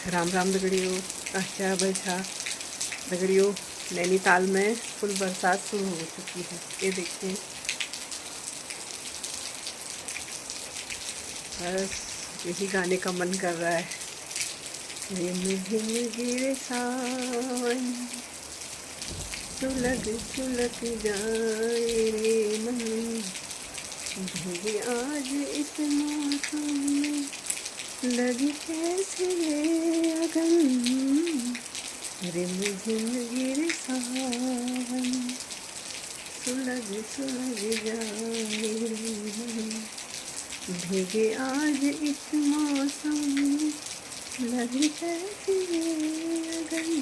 राम राम दगड़ियों, क्या बैठा दगड़ियों। नैनीताल में फुल बरसात शुरू हो चुकी है। ये देखिए, बस यही गाने का मन कर रहा है। रिम झिम गिरे सावन, सुलग सुलग जाए रे मन, भीगे आज इस मौसम में, लगी कैसे ये अगन। रिम झिम गिरे सावन, सुलग सुलग जाए रे मन, भीगे आज इस मौसम में, लगी कैसे ये अगन।